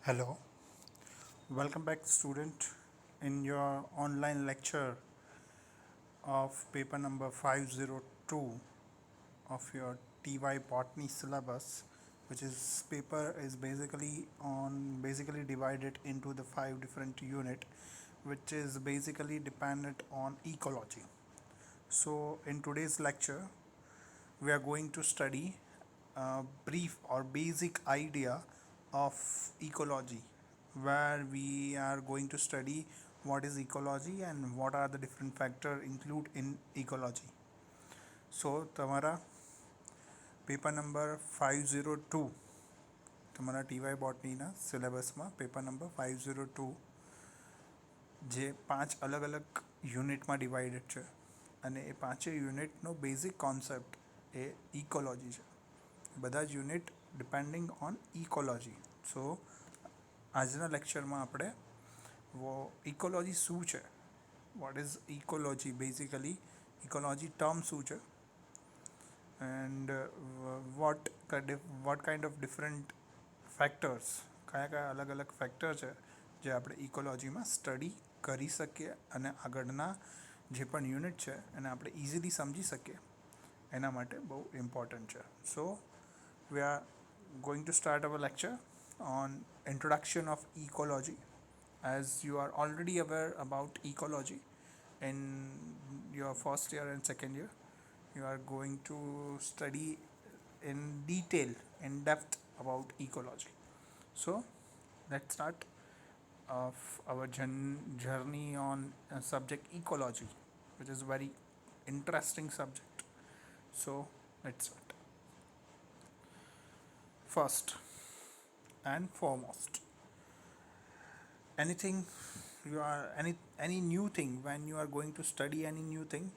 Hello, welcome back, student, in your online lecture of paper number 502 of your TY Botany syllabus, which is paper is basically divided into the five different unit, which is basically dependent on ecology. So, in today's lecture, we are going to study a brief or basic idea of ecology, where we are going to study what is ecology and what are the different factors include in ecology. So તમારા paper number 502 તમારા ટીવાય બોટનીના સિલેબસમાં paper number 502 જે પાંચ અલગ અલગ યુનિટમાં divided છે અને એ પાંચેય યુનિટનો બેઝિક કોન્સેપ્ટ એ ઇકોલોજી છે. બધા જ યુનિટ ડિપેન્ડિંગ ઓન ઇકોલોજી. સો આજના લેક્ચરમાં આપણે ઇકોલોજી શું છે, what is ecology, basically ecology term શું છે, and what kind of different factors, કયા કયા અલગ અલગ ફેક્ટર છે જે આપણે ઇકોલોજીમાં સ્ટડી કરી શકીએ અને આગળના જે પણ યુનિટ છે એને આપણે ઇઝીલી સમજી શકીએ એના માટે બહુ ઇમ્પોર્ટન્ટ છે. સો we are going to start our lecture on introduction of ecology. As you are already aware about ecology in your first year and second year, you are going to study in detail, in depth about ecology. So let's start of our journey on subject ecology, which is very interesting subject. So let's start. First and foremost, anything you are any new thing, when you are going to study any new thing,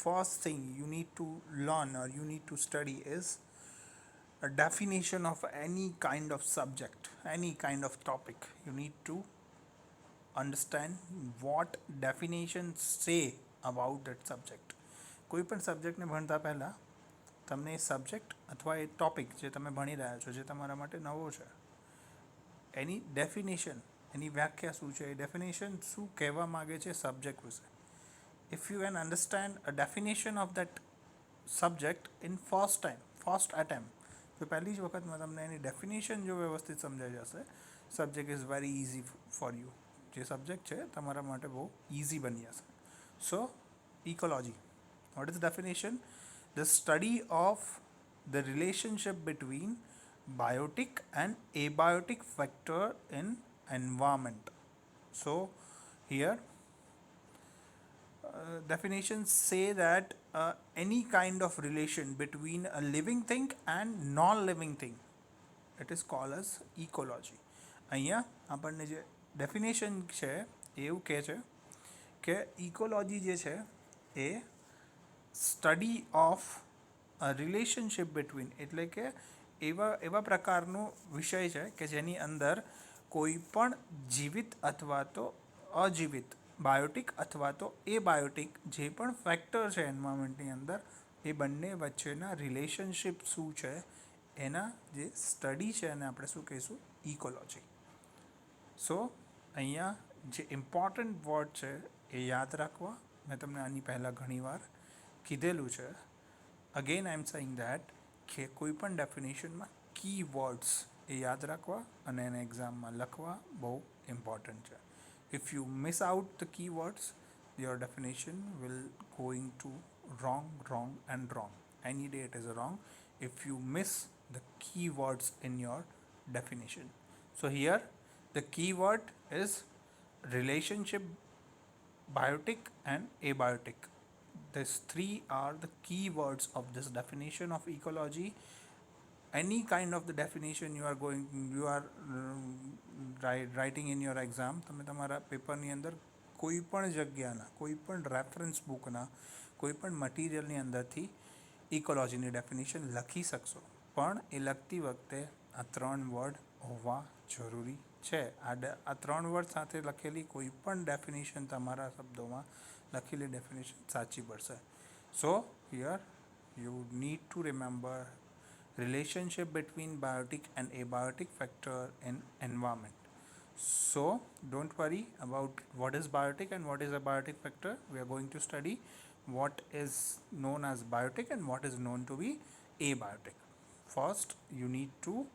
first thing you need to learn or you need to study is a definition of any kind of subject, any kind of topic. You need to understand what definitions say about that subject. કોઈ પણ સબ્જેક્ટને ભણતા પહેલાં તમને એ subject અથવા એ topic જે તમે ભણી રહ્યા છો, જે તમારા માટે નવો છે, એની ડેફિનેશન, એની વ્યાખ્યા શું છે, એ ડેફિનેશન શું કહેવા માગે છે સબ્જેક્ટ વિશે. If you can understand a definition of that subject in first attempt, તો પહેલી જ વખતમાં તમને એની ડેફિનેશન જો વ્યવસ્થિત સમજાઈ જશે, subject is very easy for you. જે સબ્જેક્ટ છે તમારા માટે બહુ ઇઝી બની જશે. સો ecology, what is the definition? The study of the relationship between biotic and abiotic factor in environment. So here definitions say that any kind of relation between a living thing and non-living thing, it is called as ecology. અહીંયા આપણને જે definition છે એ એવું કહે છે કે ecology જે છે એ સ્ટડી ઓફ રિલેશનશિપ બિટવીન, એટલે કે એવા પ્રકારનો વિષય છે કે જેની અંદર કોઈ પણ જીવિત અથવા તો અજીવિત, બાયોટિક અથવા તો એ બાયોટિક જે પણ ફેક્ટર છે એન્વાયરમેન્ટની અંદર, એ બંને વચ્ચેના રિલેશનશિપ શું છે એના જે સ્ટડી છે એને આપણે શું કહીશું, ઇકોલોજી. સો અહીંયા જે ઇમ્પોર્ટન્ટ વર્ડ છે એ યાદ રાખવા. મેં તમને આની પહેલાં ઘણીવાર કીધેલું છે. Again I am saying that કે કોઈ પણ ડેફિનેશનમાં કી વર્ડ્સ એ યાદ રાખવા અને એને એક્ઝામમાં લખવા બહુ ઇમ્પોર્ટન્ટ છે. If you miss out the key words, your definition will going to wrong and wrong. Any day it is wrong if you miss the keywords in your definition. So here the keyword is relationship, biotic and abiotic. These three are the keywords of this definition of ecology. Any kind of the definition you are writing in your exam, તમે તમારા પેપરની અંદર કોઈ પણ જગ્યાના, કોઈ પણ reference બુકના, કોઈ પણ મટીરિયલની અંદરથી ઇકોલોજીની ડેફિનેશન લખી શકશો, પણ એ લખતી વખતે આ ત્રણ વર્ડ હોવા જરૂરી છે. આ ત્રણ વર્ડ સાથે લખેલી કોઈ પણ ડેફિનેશન તમારા શબ્દોમાં લખેલી ડેફિનેશન સાચી પડશે. સો here you need to remember relationship between biotic and abiotic factor in environment. So don't worry about what is biotic and what is a biotic factor. We are going to study what is known as biotic and what is known to be abiotic. First, you need to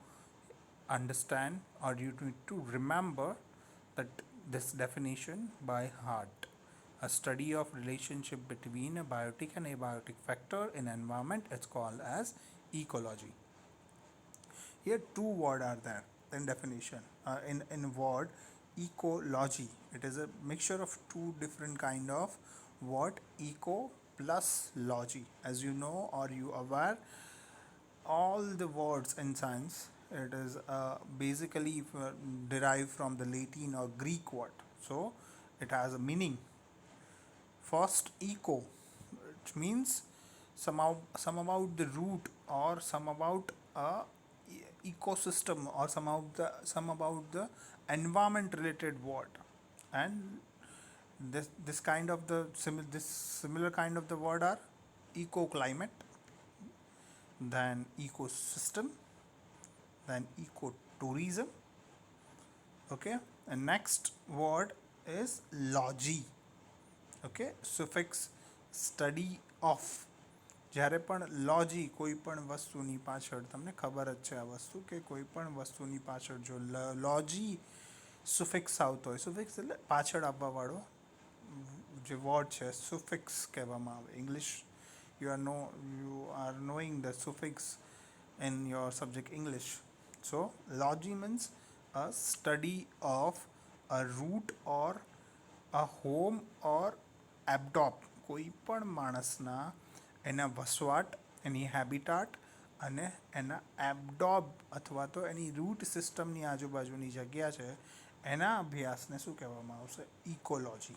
understand or you need to remember that this definition by heart. A study of relationship between a biotic and abiotic factor in environment is called as ecology. Here two words are there in definition. In word ecology, it is a mixture of two different kind of word, eco plus logy. As you know or you aware, all the words in science, it is basically derived from the Latin or Greek word. So it has a meaning. First, eco, it means some about the root or some about a ecosystem or some about the environment related word. And this kind of the this similar kind of the word are ecoclimate, then ecosystem, then ecotourism. Okay, and next word is logy. Okay, suffix study of. જ્યારે પણ લોજી કોઈ પણ વસ્તુની પાછળ તમને ખબર જ છે આ વસ્તુ કે કોઈ પણ વસ્તુની પાછળ જો લોજી સુફિક્સ આવતો હોય, સુફિક્સ એટલે પાછળ આવવાવાળો જે વર્ડ છે સુફિક્સ કહેવામાં આવે. English you are knowing the suffix in your subject English. So, logy means a study of a root or a home or abdob. કોઈ પણ માણસના એના વસવાટ, એની હેબિટાટ અને એના એબડોબ અથવા તો એની રૂટ સિસ્ટમની આજુબાજુની જગ્યા છે એના અભ્યાસને શું કહેવામાં આવશે? ઇકોલોજી.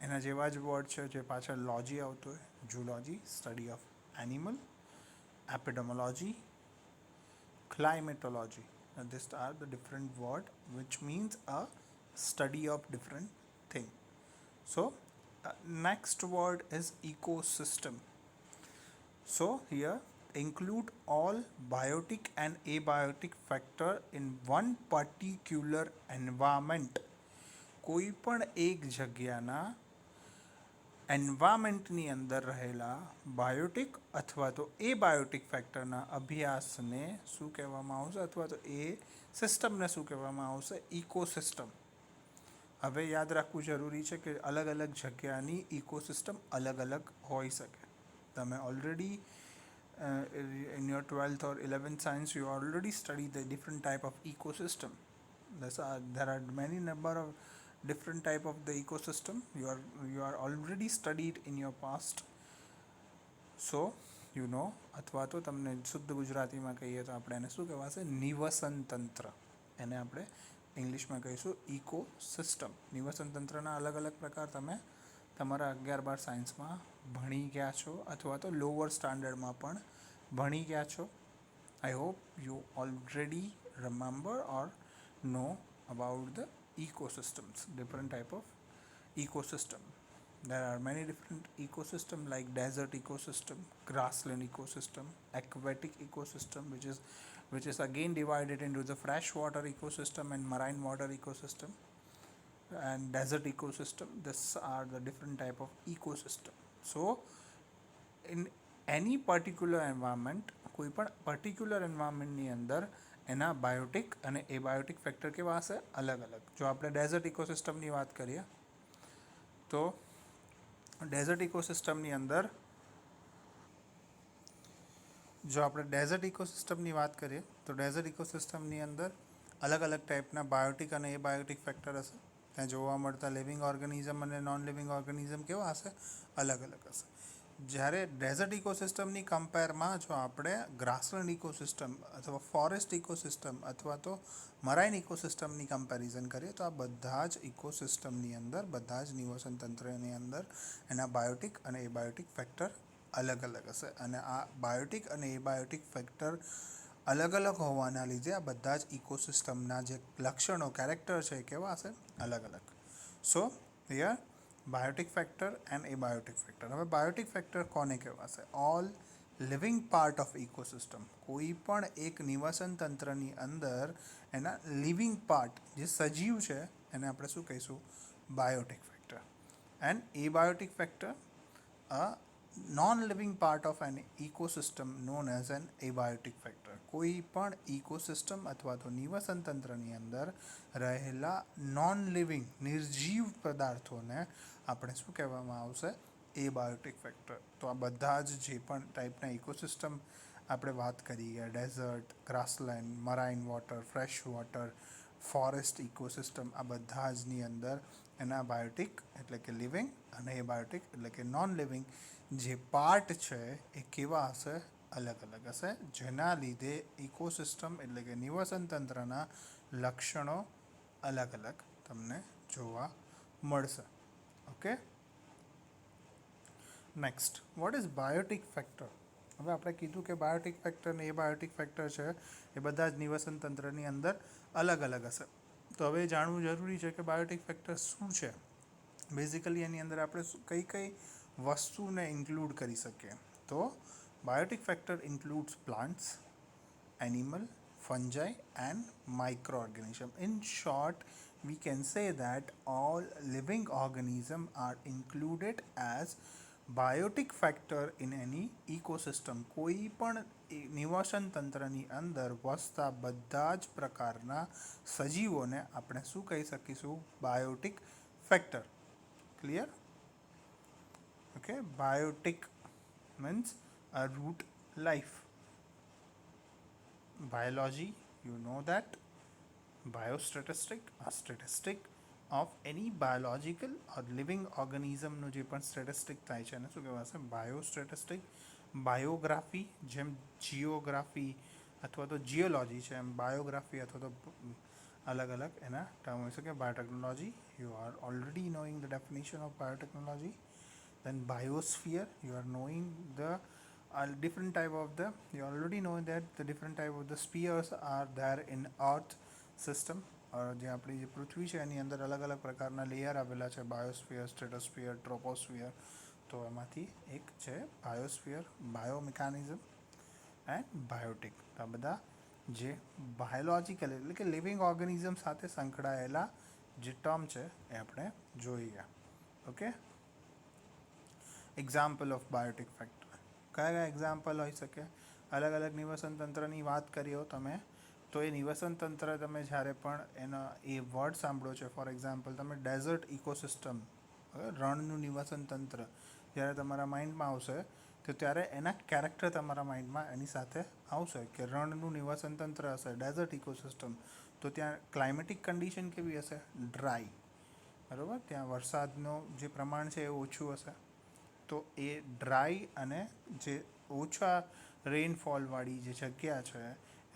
એના જેવા જ વર્ડ છે જે પાછળ લોજી આવતો હોય, zoology study of animal, epidemiology, climatology. Now these are the different word which means a study of different thing. So next word is ecosystem. So here include all biotic and abiotic factor in one particular environment. કોઈ પણ એક જગ્યાના એન્વાયરમેન્ટની અંદર રહેલા Biotique અથવા તો એ Biotique ફેક્ટરના અભ્યાસને શું કહેવામાં આવશે અથવા તો એ સિસ્ટમને શું કહેવામાં આવશે? ઇકોસિસ્ટમ. હવે યાદ રાખવું જરૂરી છે કે અલગ અલગ જગ્યાની ઇકોસિસ્ટમ અલગ અલગ હોઈ શકે. તમે already in your 12th or 11th science you already studied the different type of ecosystem. There are many number of different type of the ecosystem you are already studied in your past. So you know, અથવા તો તમને શુદ્ધ ગુજરાતીમાં કહીએ તો આપણે એને શું કહેવાશે? નિવસન તંત્ર. એને આપણે ઇંગ્લિશમાં કહીશું ઇકોસિસ્ટમ. નિવસન તંત્રના અલગ અલગ પ્રકાર તમે તમારા 11-12 સાયન્સમાં ભણી ગયા છો અથવા તો લોઅર સ્ટાન્ડર્ડમાં પણ ભણી ગયા છો. I hope you already remember or know about the ecosystems, different type of ecosystem. There are many different ecosystem like desert ecosystem, grassland ecosystem, aquatic ecosystem, which is again divided into the freshwater ecosystem and marine water ecosystem, and desert ecosystem. These are the different type of ecosystem. So in any particular environment, કોઈ પણ particular environmentની અંદર એના Biotique અને એબાયોટિક factor કેવા હશે? અલગ અલગ. જો આપણે ડેઝર્ટ ઇકોસિસ્ટમની વાત કરીએ તો ડેઝર્ટ ઇકોસિસ્ટમની અંદર ડેઝર્ટ ઇકોસિસ્ટમની અંદર અલગ અલગ ટાઈપના બાયોટિક અને એબાયોટિક ફેક્ટર હશે. ત્યાં જોવા મળતા લિવિંગ ઓર્ગેનિઝમ અને નોન લિવિંગ ઓર્ગેનિઝમ કેવા હશે? અલગ અલગ હશે. જ્યારે ડેઝર્ટ ઇકોસિસ્ટમની કમ્પેરમાં જો આપણે ગ્રાસલેન્ડ ઇકોસિસ્ટમ અથવા ફોરેસ્ટ ઇકોસિસ્ટમ અથવા તો મરાઇન ઇકોસિસ્ટમની કમ્પેરિઝન કરીએ તો આ બધા જ ઇકોસિસ્ટમની અંદર, બધા જ નિવસન તંત્રની અંદર એના બાયોટિક અને એબાયોટિક ફેક્ટર અલગ અલગ હશે. અને આ બાયોટિક અને એબાયોટિક ફેક્ટર અલગ અલગ હોવાના લીધે આ બધા જ ઇકોસિસ્ટમના જે લક્ષણો, કેરેક્ટર છે એ કેવા હશે? અલગ અલગ. So here biotic factor and abiotic factor. હવે બાયોટિક ફેક્ટર કોને કહેવાશે? All living part of ecosystem, કોઈ પણ એક નિવસન તંત્રની અંદર એના લિવિંગ પાર્ટ જે સજીવ છે એને આપણે શું કહીશું? Biotic factor. And abiotic factor a non living part of an ecosystem known as an abiotic factor. કોઈ પણ ઇકોસિસ્ટમ અથવા તો નિવસન તંત્રની અંદર રહેલા નોન લિવિંગ નિર્જીવ પદાર્થોને આપણે શું કહેવામાં આવશે? એબાયોટિક ફેક્ટર. તો આ બધા જ જે પણ ટાઈપના ઇકોસિસ્ટમ આપણે વાત કરીએ, desert, grassland, marine water, fresh water, forest ecosystem, આ બધા જની અંદર એના બાયોટિક એટલે કે લિવિંગ અને એબાયોટિક એટલે કે નોન લિવિંગ જે પાર્ટ છે એ કેવા હશે? અલગ અલગ હશે, જેના લીધે ઇકોસિસ્ટમ એટલે કે નિવસન તંત્રના લક્ષણો અલગ અલગ તમને જોવા મળશે. Okay, next, what is Biotique factor? હવે આપણે કીધું કે બાયોટિક ફેક્ટર ને એબાયોટિક ફેક્ટર છે એ બધા જ નિવસન તંત્રની અંદર અલગ અલગ હશે. તો હવે જાણવું જરૂરી છે કે બાયોટિક ફેક્ટર શું છે. બેઝિકલી એની અંદર આપણે કઈ કઈ વસ્તુને ઇન્ક્લુડ કરી શકીએ? તો Biotique factor includes plants, animal, fungi and microorganism. In short, we can say that all living organisms are included as Biotique factor in any ecosystem. કોઈ પણ નિવસન તંત્રની અંદર વસતા બધા જ પ્રકારના સજીવોને આપણે શું કહી શકીશું? Biotique factor. Clear? Okay, Biotique means a root life. Biology, you know that. Biostatistic, a statistic of any biological or living organism નું જે પણ સ્ટેટિસ્ટિક થાય છે એને શું કહેવાશે? બાયોસ્ટેટિસ્ટિક. બાયોગ્રાફી, જેમ જીઓગ્રાફી અથવા તો જીઓલોજી છે એમ બાયોગ્રાફી અથવા તો અલગ અલગ એના ટર્મ હોઈ શકે. Biotechnology, you are already knowing the definition of biotechnology. Then biosphere, you are knowing the different type of the, you already know that the different type of the spheres are there in earth system. જે આપણી જે પૃથ્વી છે એની અંદર અલગ અલગ પ્રકારના layer આવેલા છે, બાયોસ્ફિયર, સ્ટ્રેટોસ્ફિયર, ટ્રોપોસ્ફિયર. તો એમાંથી એક છે બાયોસ્ફિયર, બાયોમિકેનિઝમ એન્ડ બાયોટિક. આ બધા જે બાયોલોજિકલ એટલે કે લિવિંગ ઓર્ગેનિઝમ સાથે સંકળાયેલા જે ટર્મ છે એ આપણે જોઈ ગયા. Okay, example of Biotique factor. કયા કયા એક્ઝામ્પલ હોઈ શકે? અલગ અલગ નિવસન તંત્રની વાત કરીએ તમે તો એ નિવસન તંત્ર તમે જ્યારે પણ એના એ વર્ડ સાંભળો છો, ફોર એક્ઝામ્પલ તમે ડેઝર્ટ ઇકોસિસ્ટમ, રણનું નિવસન તંત્ર જ્યારે તમારા માઇન્ડમાં આવશે તો ત્યારે એના કેરેક્ટર તમારા માઇન્ડમાં એની સાથે આવશે કે રણનું નિવસન તંત્ર હશે, ડેઝર્ટ ઇકોસિસ્ટમ, તો ત્યાં ક્લાઇમેટિક કન્ડિશન કેવી હશે? ડ્રાય. બરાબર, ત્યાં વરસાદનું જે પ્રમાણ છે એ ઓછું હશે. તો એ ડ્રાય અને જે ઓછા રેઇનફોલવાળી જે જગ્યા છે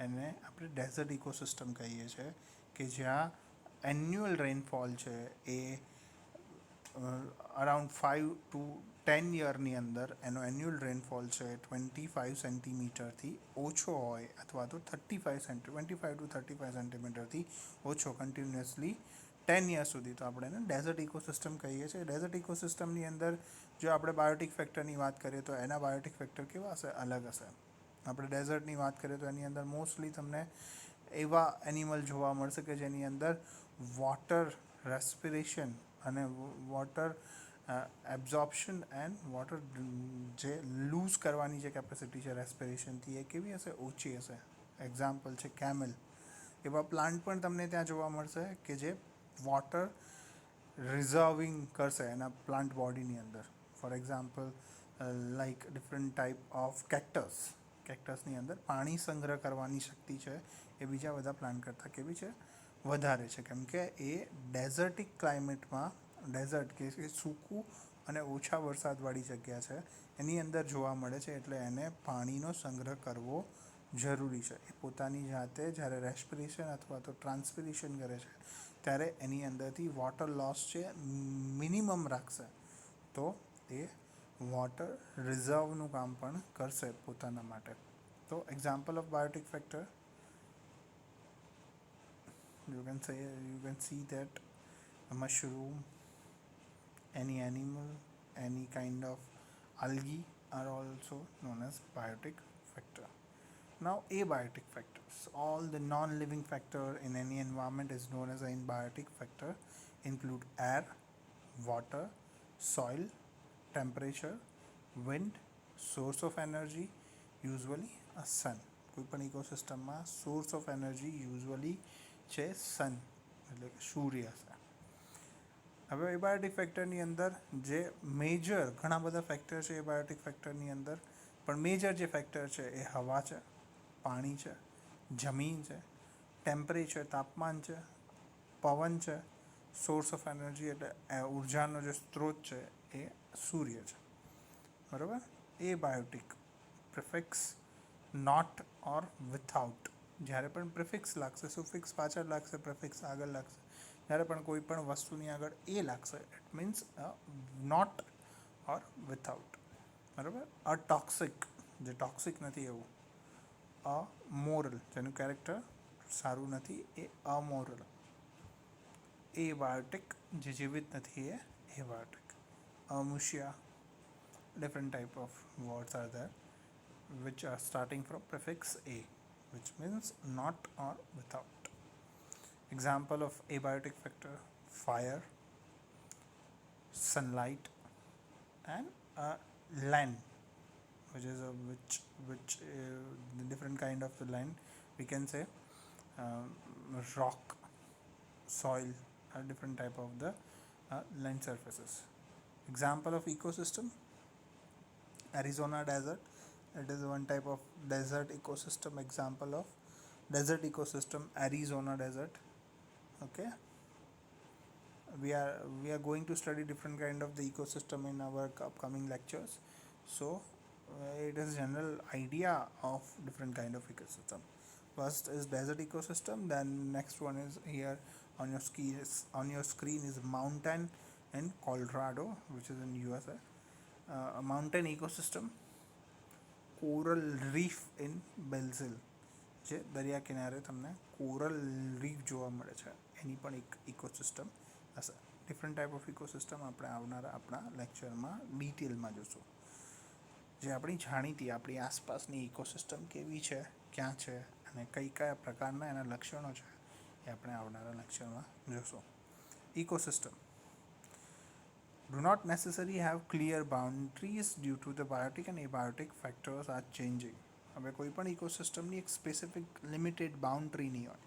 એને આપણે ડેઝર્ટ ઇકોસિસ્ટમ કહીએ છીએ, કે જ્યાં એન્યુઅલ રેઇનફોલ છે એ અરાઉન્ડ 5 to 10 યરની અંદર એનો એન્યુઅલ રેઇનફોલ છે 25 સેન્ટીમીટરથી ઓછો હોય અથવા તો 25 to 35 સેન્ટીમીટરથી ઓછો કન્ટિન્યુઅસલી 10 યર્સ સુધી. તો આપણે એને ડેઝર્ટ ઇકોસિસ્ટમ કહીએ છીએ. ડેઝર્ટ ઇકોસિસ્ટમની અંદર જો આપણે બાયોટિક ફેક્ટરની વાત કરીએ તો એના બાયોટિક ફેક્ટર કેવા હશે? અલગ હશે. આપણે ડેઝર્ટની વાત કરીએ તો એની અંદર મોસ્ટલી તમને એવા એનિમલ જોવા મળશે કે જેની અંદર વોટર રેસ્પિરેશન અને વોટર એબ્ઝોર્પ્શન એન્ડ વોટર જે લૂઝ કરવાની જે કેપેસિટી છે રેસ્પિરેશનથી એ કેવી હશે? ઓછી હશે. એક્ઝામ્પલ છે કેમલ. એવા પ્લાન્ટ પણ તમને ત્યાં જોવા મળશે કે જે વોટર રિઝર્વિંગ કરશે એના પ્લાન્ટ બોડીની અંદર. For example like different type of cactus. કેક્ટસની અંદર પાણી સંગ્રહ કરવાની શક્તિ છે એ બીજા બધા પ્લાન્ટ કરતાં કેવી છે? વધારે છે. કેમ કે એ ડેઝર્ટિક ક્લાઇમેટમાં, ડેઝર્ટ કે સૂકું અને ઓછા વરસાદવાળી જગ્યા છે એની અંદર જોવા મળે છે, એટલે એને પાણીનો સંગ્રહ કરવો જરૂરી છે. એ પોતાની જાતે જ્યારે રેસ્પિરેશન અથવા તો ટ્રાન્સપિરેશન કરે છે ત્યારે એની અંદરથી વોટર લોસ છે મિનિમમ રાખશે, તો એ વોટર રિઝર્વનું કામ પણ કરશે પોતાના માટે. તો example of Biotique factor, you can see that a mushroom, any animal, any kind of algae, are also known as biotic factor. Now, abiotic factors. All the non-living factor in any environment is known as an abiotic factor. Include air, water, soil, temperature, wind, source of energy, usually a sun. કોઈ પણ ઇકોસિસ્ટમમાં source of energy usually છે સન એટલે કે સૂર્ય છે. હવે એબાયોટિક ફેક્ટરની અંદર જે major ઘણા બધા ફેક્ટર છે એબાયોટિક ફેક્ટરની અંદર, પણ મેજર જે ફેક્ટર છે એ હવા છે, પાણી છે, જમીન છે, ટેમ્પરેચર તાપમાન છે, પવન છે, સોર્સ ઓફ એનર્જી એટલે ઉર્જાનો જે સ્ત્રોત છે એ સૂર્ય છે. બરાબર. એબાયોટિક પ્રિફિક્સ નોટ ઓર વિથઆઉટ. જ્યારે પણ પ્રિફિક્સ લાગશે, સુફિક્સ પાછળ લાગશે, પ્રિફિક્સ આગળ લાગશે, જ્યારે પણ કોઈ પણ વસ્તુની આગળ એ લાગશે it means not or without. બરાબર. અટોક્સિક, જે ટોક્સિક નથી એવું. અમોરલ, જેનું કેરેક્ટર સારું નથી એ અમોરલ. એબાયોટિક, જે જીવિત નથી એ એબાયોટિક. અમુષ્યા, different type of words are there which are starting from prefix a, which means not or without. Example of abiotic factor: fire, sunlight, and land, which is the different kind of the land. We can say rock, soil, are different type of the land surfaces. Example of ecosystem: Arizona desert. It is one type of desert ecosystem. Example of desert ecosystem, Arizona desert. Okay. We are going to study different kind of the ecosystem in our upcoming lectures. So it is general idea of different kind of ecosystem. First is desert ecosystem. Then next one is here on your screen is mountain in Colorado, which is in USA. A mountain ecosystem. Coral reef in Belize, જે દરિયા કિનારે તમને coral reef જોવા મળે છે, એની પણ એક ecosystem હશે. ડિફરન્ટ ટાઈપ ઓફ ઇકોસિસ્ટમ આપણે આવનારા આપણા લેક્ચરમાં ડિટેલમાં જોશું. જે આપણી જાણીતી આપણી આસપાસની ઇકોસિસ્ટમ કેવી છે, ક્યાં છે અને કયા પ્રકારના એના લક્ષણો છે એ આપણે આવનારા લેક્ચરમાં જોશું. Ecosystem do not necessarily have clear boundaries due to the biotic and abiotic factors are changing. હવે કોઈ પણ ઇકોસિસ્ટમની એક સ્પેસિફિક લિમિટેડ બાઉન્ડ્રી નહીં હોય,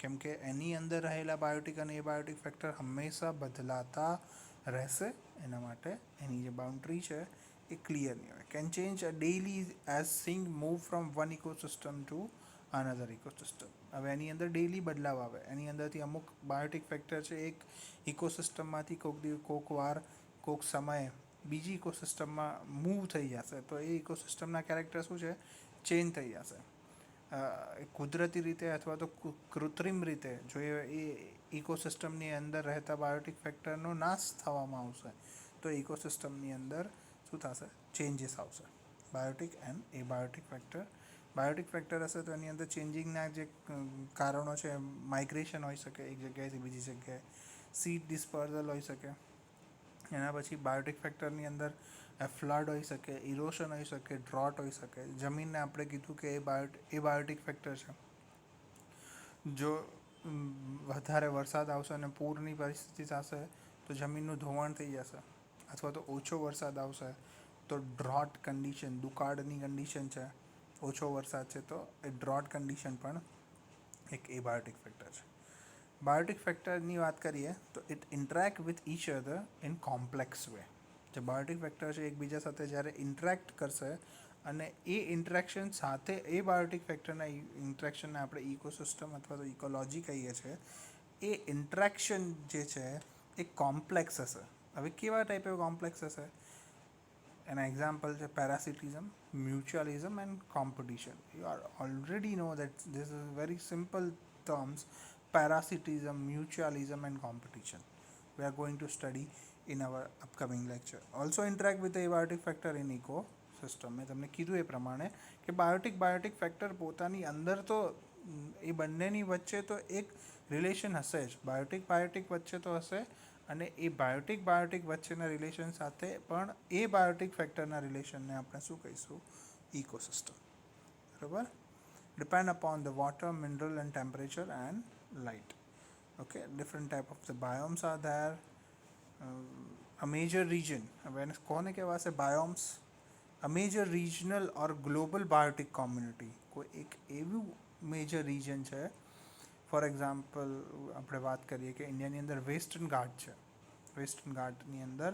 કેમ કે એની અંદર રહેલા બાયોટિક અને એબાયોટિક ફેક્ટર હંમેશા બદલાતા રહેશે. એના માટે એની જે બાઉન્ડ્રી છે એ ક્લિયર નહીં હોય. Can change daily as sing move from one ecosystem to another ecosystem. હવે એની અંદર ડેઇલી બદલાવ આવે, એની અંદરથી અમુક બાયોટિક ફેક્ટર છે એક ઇકોસિસ્ટમમાંથી કોક વાર કોક સમયે બીજી ઇકોસિસ્ટમમાં મૂવ થઈ જશે, તો એ ઇકોસિસ્ટમના કેરેક્ટર શું છે, ચેન્જ થઈ જશે. કુદરતી રીતે અથવા તો કૃત્રિમ રીતે જો એ ઇકોસિસ્ટમની અંદર રહેતા બાયોટિક ફેક્ટરનો નાશ થવામાં આવશે તો ઇકોસિસ્ટમની અંદર શું થશે, ચેન્જીસ આવશે. Biotic and abiotic factor. Biotic factor હશે તો એની અંદર ચેન્જિંગના જે કારણો છે, માઇગ્રેશન હોઈ શકે એક જગ્યાએથી બીજી જગ્યાએ, સીડ ડિસ્પર્ઝલ હોઈ શકે. એના પછી બાયોટિક ફેક્ટરની અંદર ફ્લડ હોઈ શકે, ઇરોશન હોઈ શકે, ડ્રોટ હોઈ શકે. જમીનને આપણે કીધું કે એ બાયોટિક ફેક્ટર છે. જો વધારે વરસાદ આવશે અને પૂરની પરિસ્થિતિ થશે તો જમીનનું ધોવાણ થઈ જશે, અથવા તો ઓછો વરસાદ આવશે તો ડ્રોટ કન્ડિશન, દુકાળની કન્ડિશન છે, ઓછો વરસાદ છે તો એ ડ્રોટ કન્ડિશન પણ એક એબાયોટિક ફેક્ટર છે. બાયોટિક ફેક્ટરની વાત કરીએ તો it interact with each other in complex way. જે બાયોટિક ફેક્ટર છે એકબીજા સાથે જ્યારે ઇન્ટરેક્ટ કરશે અને એ ઇન્ટરેક્શન સાથે એ બાયોટિક ફેક્ટરના ઇન્ટરેક્શનને આપણે ઇકોસિસ્ટમ અથવા તો ઇકોલોજી કહીએ છીએ, એ ઇન્ટરેક્શન જે છે એ કોમ્પ્લેક્સ હશે. હવે કેવા ટાઈપે કોમ્પ્લેક્સ હશે, એના એક્ઝામ્પલ છે parasitism, mutualism and competition. You are already know that this is very simple terms. Parasitism, mutualism and competition we are going to study in our upcoming lecture. Also interact with the abiotic factor in ecosystem. મેં તમને કીધું એ પ્રમાણે કે Biotique factor પોતાની અંદર તો એ બંનેની વચ્ચે તો એક રિલેશન હશે જ. બાયોટિક વચ્ચે તો હશે અને એ બાયોટિક વચ્ચેના રિલેશન સાથે પણ એ બાયોટિક ફેક્ટરના રિલેશનને આપણે શું કહીશું? ઇકોસિસ્ટમ. બરાબર? Depend upon the water, mineral and temperature and light. Okay, different type of the biomes are there. A major region, when કોને કહેવાશે biomes? A major regional or global biotic community. કોઈ એક એવું major region છે. For example આપણે વાત કરીએ કે ઇન્ડિયાની અંદર વેસ્ટર્ન ઘાટ છે. વેસ્ટર્ન ઘાટની અંદર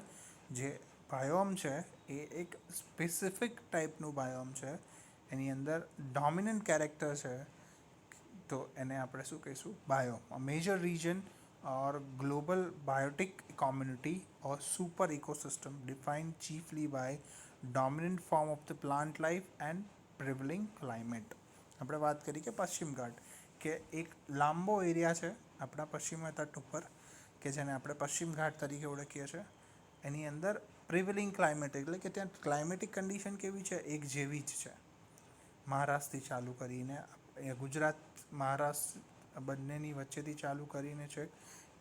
જે બાયોમ છે એ એક સ્પેસિફિક ટાઈપનું બાયોમ છે. એની અંદર ડોમિનન્ટ કેરેક્ટર છે, તો એને આપણે શું કહીશું? Biome. A major region or global biotic community or super ecosystem defined chiefly by dominant form of the plant life and prevailing climate. આપણે વાત કરી કે પશ્ચિમ ઘાટ, કે એક લાંબો એરિયા છે આપણા પશ્ચિમ તટ ઉપર કે જેને આપણે પશ્ચિમ ઘાટ તરીકે ઓળખીએ છીએ. એની અંદર પ્રિવેલિંગ ક્લાઇમેટ એટલે કે ત્યાં ક્લાઇમેટિક કન્ડિશન કેવી છે? એક જેવી જ છે. મહારાષ્ટ્રથી ચાલુ કરીને ગુજરાત, મહારાષ્ટ્ર બંનેની વચ્ચેથી ચાલુ કરીને છે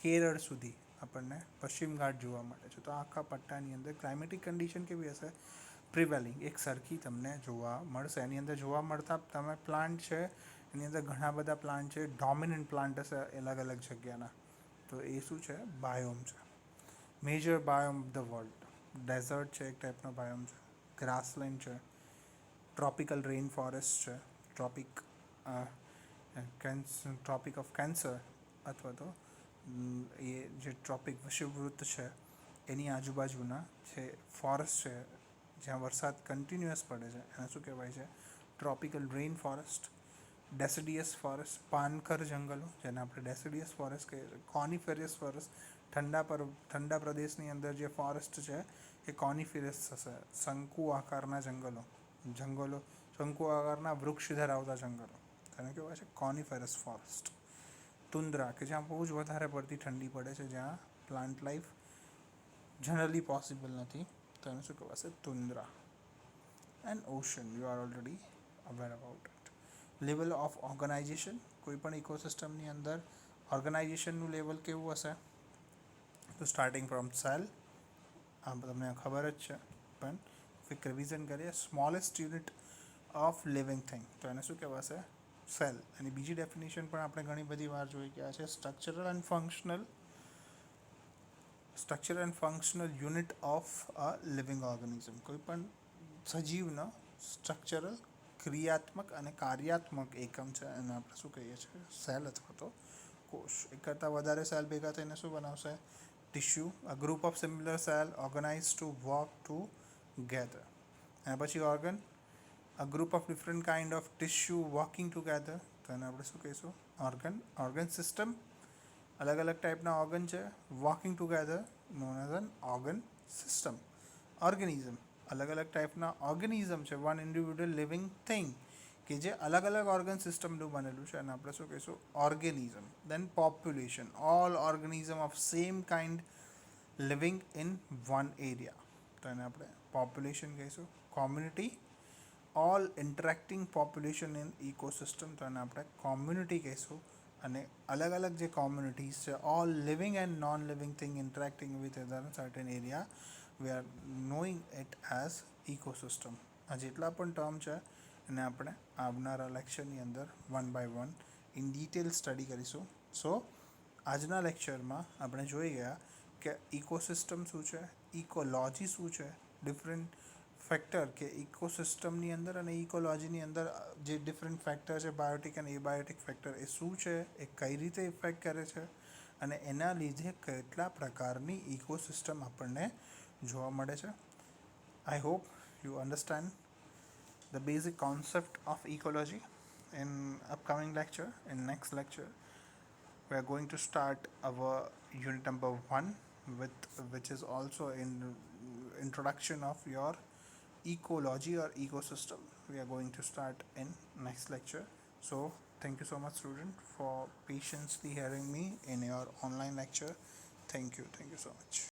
કેરળ સુધી આપણને પશ્ચિમ ઘાટ જોવા મળે છે. તો આખા પટ્ટાની અંદર ક્લાઇમેટિક કન્ડિશન કેવી હશે? પ્રિવેલિંગ, એક સરખી તમને જોવા મળશે. એની અંદર જોવા મળતા તમે પ્લાન્ટ છે, એની અંદર ઘણા બધા પ્લાન્ટ છે, ડોમિનન્ટ પ્લાન્ટ હશે અલગ અલગ જગ્યાના. તો એ શું છે? બાયોમ છે. Major biome of the world. Desert છે, એક ટાઈપનો બાયોમ છે. ગ્રાસલેન્ડ છે, ટ્રોપિકલ રેઇન ફોરેસ્ટ છે, ટ્રોપિક ઓફ કેન્સર અથવા તો એ જે ટ્રોપિક વિષુવવૃત્ત છે એની આજુબાજુના જે ફોરેસ્ટ છે જ્યાં વરસાદ કન્ટિન્યુઅસ પડે છે એને શું કહેવાય છે? Tropical rain forest. Deciduous forest, પાનખર જંગલો જેને આપણે ડેસિડિયસ ફોરેસ્ટ કહીએ છીએ. કોનિફેરિયસ ફોરેસ્ટ, ઠંડા પ્રદેશની અંદર જે ફોરેસ્ટ છે એ કોનિફેરિયસ હશે. શંકુ આકારના જંગલો, શંકુ આકારના વૃક્ષ ધરાવતા જંગલો, તેને કહેવાય છે કોનિફેરસ ફોરેસ્ટ. તુન્દ્રા, કે જ્યાં બહુ જ વધારે પડતી ઠંડી પડે છે, જ્યાં પ્લાન્ટ લાઈફ જનરલી પોસિબલ નથી, તો એને શું કહેવાશે? Tundra. And ocean, you are already aware about it. Level of organisation, કોઈ પણ ઇકોસિસ્ટમની અંદર ઓર્ગનાઇઝેશનનું લેવલ કેવું હશે? તો સ્ટાર્ટિંગ ફ્રોમ સેલ, આ તમને ખબર જ છે, પણ ક્વિક રિવિઝન કરીએ. Smallest unit of living thing, તો એને શું કહેવાશે? સેલ. અને બીજી ડેફિનેશન પણ આપણે ઘણી બધી વાર જોઈ ગયા છે. Structural and functional unit of a living organism. કોઈ પણ સજીવનો સ્ટ્રક્ચરલ, ક્રિયાત્મક અને કાર્યાત્મક એકમ છે એને આપણે શું કહીએ છીએ? સેલ અથવા તો કોષ. એક કરતાં વધારે સેલ ભેગા થઈને શું બનાવશે? Tissue. A group of similar cell organise to work together. અને પછી organ, a group of different kind of tissue working together, તો એને આપણે શું કહીશું? ઓર્ગન સિસ્ટમ, અલગ અલગ ટાઈપના ઓર્ગન છે working together, non as N organ system. Organism, અલગ અલગ ટાઈપના ઓર્ગેનિઝમ છે, વન ઇન્ડિવિડ્યુઅલ લિવિંગ થિંગ, કે જે અલગ અલગ ઓર્ગન સિસ્ટમનું બનેલું છે, અને આપણે શું કહીશું? Organism. Then population, all organism of same kind living in one area, તો એને આપણે પોપ્યુલેશન કહીશું. Community, all interacting population in ecosystem, તો એને આપણે કોમ્યુનિટી કહીશું. અને અલગ અલગ જે કોમ્યુનિટીઝ છે, all living and non living thing interacting with other certain area, we are knowing it as ecosystem. આ જેટલા પણ ટર્મ છે એને આપણે આવનારા લેક્ચરની અંદર one by one in detail study કરીશું. સો આજના લેક્ચરમાં આપણે જોઈ ગયા કે ઇકોસિસ્ટમ શું છે, ઇકોલોજી શું છે, ડિફરન્ટ ફેક્ટર કે ઇકોસિસ્ટમની અંદર અને ઇકોલોજીની અંદર જે ડિફરન્ટ ફેક્ટર છે, બાયોટિક અને એબાયોટિક ફેક્ટર, એ શું છે, એ કઈ રીતે ઇફેક્ટ કરે છે, અને એના લીધે કેટલા પ્રકારની ઇકોસિસ્ટમ આપણને જોવા મળે છે. I hope you understand the basic concept of ecology. In upcoming lecture, in next lecture, we are going to start our unit number 1, which is also in introduction of your ecology or ecosystem. We are going to start in next lecture. So thank you so much, student, for patiently hearing me in your online lecture. Thank you so much.